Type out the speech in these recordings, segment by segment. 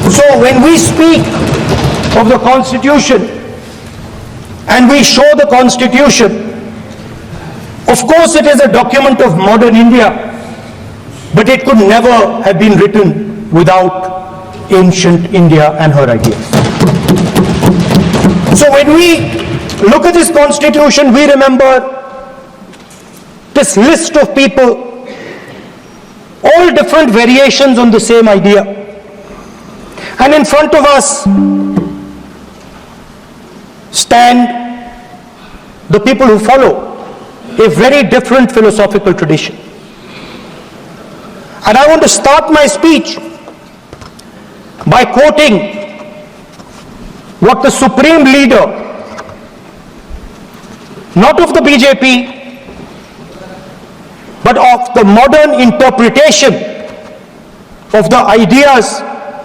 So when we speak of the Constitution and we show the Constitution, of course it is a document of modern India, but it could never have been written without ancient India and her ideas. So when we look at this Constitution, we remember this list of people, all different variations on the same idea. And in front of us stand the people who follow a very different philosophical tradition. And I want to start my speech by quoting what the supreme leader, not of the BJP, but of the modern interpretation of the ideas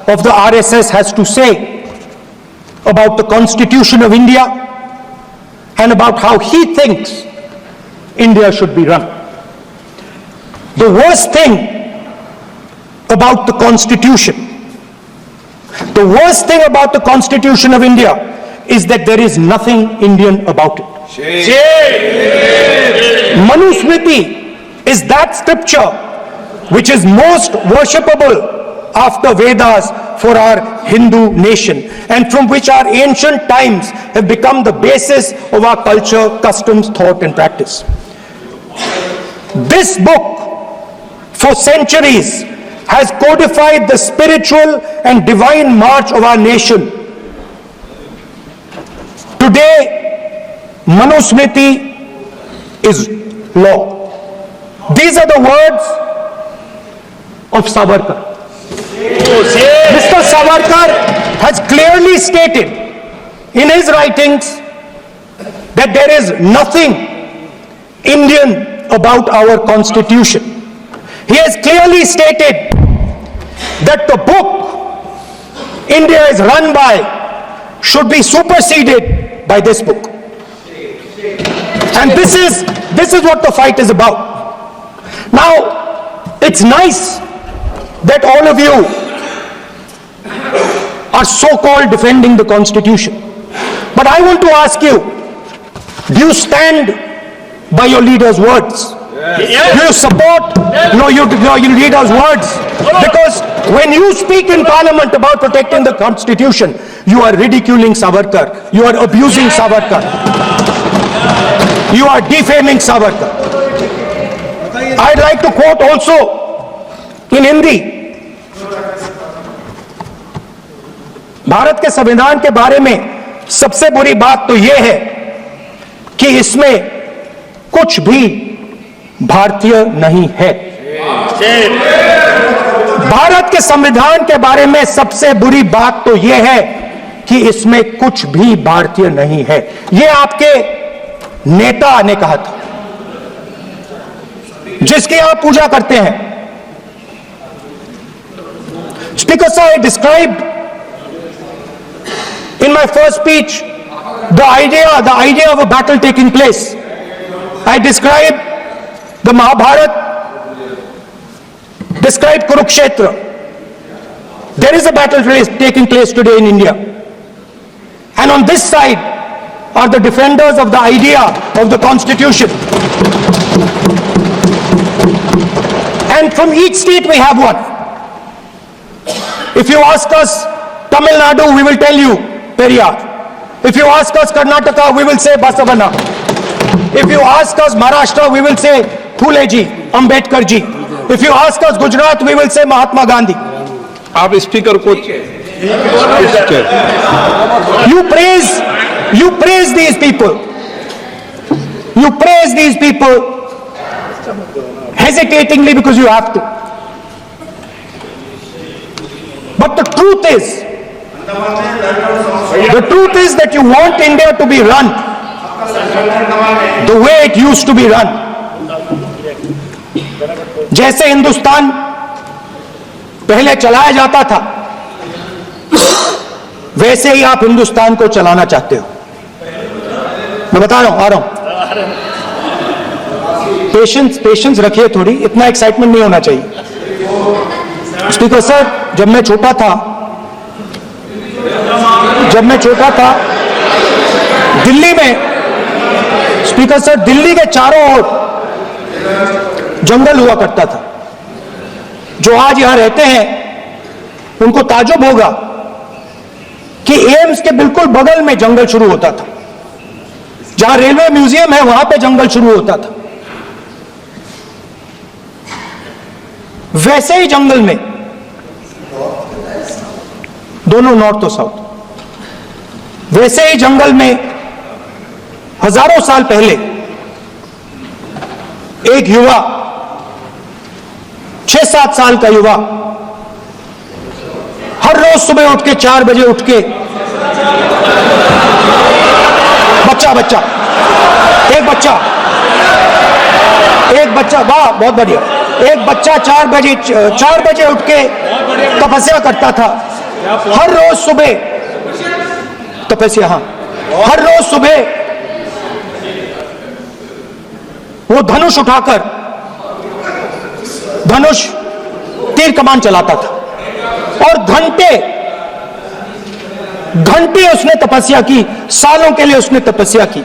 of the RSS has to say about the Constitution of India and about how he thinks India should be run. The worst thing about the Constitution, the worst thing about the Constitution of India is that there is nothing Indian about it. Manusmriti is that scripture which is most worshipable after Vedas for our Hindu nation, and from which our ancient times have become the basis of our culture, customs, thought and practice. This book, for centuries, has codified the spiritual and divine march of our nation. Today, Manusmriti is law. These are the words of Savarkar. Mr. Savarkar has clearly stated in his writings that there is nothing Indian about our Constitution. He has clearly stated that the book India is run by should be superseded by this book. And this is what the fight is about. Now, it's nice that all of you are so-called defending the Constitution. But I want to ask you, do you stand by your leader's words? Yes. Do you support your leader's words? Because when you speak in Parliament about protecting the Constitution, you are ridiculing Savarkar, you are abusing Savarkar, you are defaming Savarkar. I'd like to quote also in Hindi. Bharat के संविधान के बारे में सबसे बुरी बात तो यह है कि इसमें कुछ भी भारतीय नहीं है। भारत के संविधान के बारे में सबसे बुरी बात तो यह है कि इसमें कुछ भी भारतीय नहीं है। यह आपके नेता ने कहा था, जिसकी आप पूजा करते हैं। Speaker sir, I described in my first speech the idea of a battle taking place. I described the Mahabharata, described Kurukshetra. There is a battle taking place today in India. And on this side are the defenders of the idea of the Constitution. And from each state we have one. If you ask us Tamil Nadu, we will tell you Periyar. If you ask us Karnataka, we will say Basavana. If you ask us Maharashtra, we will say Phule ji, Ambedkar ji. If you ask us Gujarat, we will say Mahatma Gandhi. आप speaker को You praise these people. You praise these people hesitatingly because you have to. But the truth is that you want India to be run the way it used to be run. जैसे हिंदुस्तान पहले चलाया जाता था, वैसे ही आप हिंदुस्तान को चलाना चाहते हो। मैं बता रहा हूं, आ रहा हूं। पेशेंस रखिए थोड़ी, इतना एक्साइटमेंट नहीं होना चाहिए। स्पीकर सर, जब मैं छोटा था जब मैं छोटा था दिल्ली में, स्पीकर सर, दिल्ली के चारों ओर जंगल हुआ करता था। जो आज यहां रहते हैं उनको ताज्जुब होगा कि एम्स के बिल्कुल बगल में जंगल शुरू होता था। जहां रेलवे म्यूजियम है वहां पे जंगल शुरू होता था। वैसे ही जंगल में, दोनों नॉर्थ और साउथ, वैसे ही जंगल में हजारों साल पहले एक युवा, 6-7 साल का युवा, हर रोज सुबह उठ के 4 बजे उठ के, एक बच्चा, वाह बहुत बढ़िया, एक बच्चा 4 बजे उठ के तपस्या करता था। हर रोज सुबह तपस्या, हर रोज सुबह वो धनुष उठाकर तीर कमान चलाता था और घंटे उसने तपस्या की, सालों के लिए उसने तपस्या की।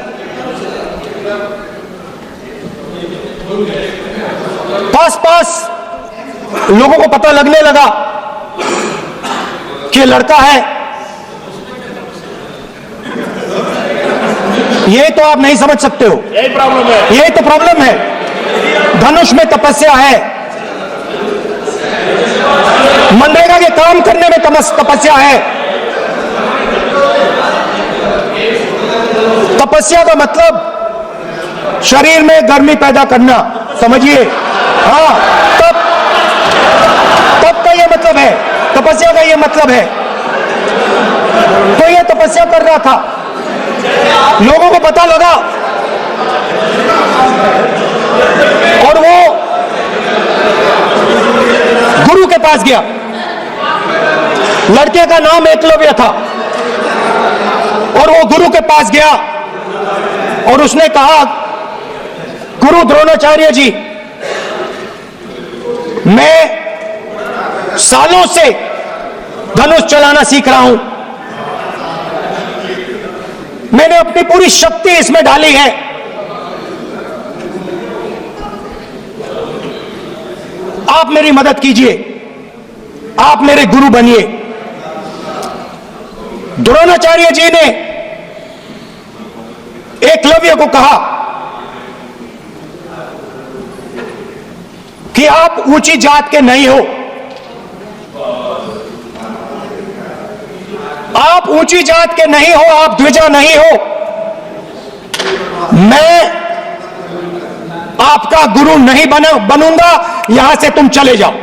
पास लोगों को पता लगने लगा कि लड़का है। ये तो आप नहीं समझ सकते हो, यही प्रॉब्लम है, यही तो प्रॉब्लम है। धनुष में तपस्या है, मनरेगा के काम करने में तपस्या है। तपस्या का मतलब शरीर में गर्मी पैदा करना, समझिए। हाँ, तब का ये मतलब है, तपस्या का ये मतलब है। तो ये तपस्या कर रहा था, लोगों को पता लगा और वो गुरु के पास गया। लड़के का नाम एकलव्य था और वो गुरु के पास गया और उसने कहा, गुरु द्रोणाचार्य जी, मैं सालों से धनुष चलाना सीख रहा हूं, मैंने अपनी पूरी शक्ति इसमें डाली है, आप मेरी मदद कीजिए, आप मेरे गुरु बनिए। द्रोणाचार्य जी ने एकलव्य को कहा कि आप ऊंची जात के नहीं हो, आप ऊंची जात के नहीं हो, आप द्विजा नहीं हो, मैं आपका गुरु नहीं बनूंगा, यहां से तुम चले जाओ।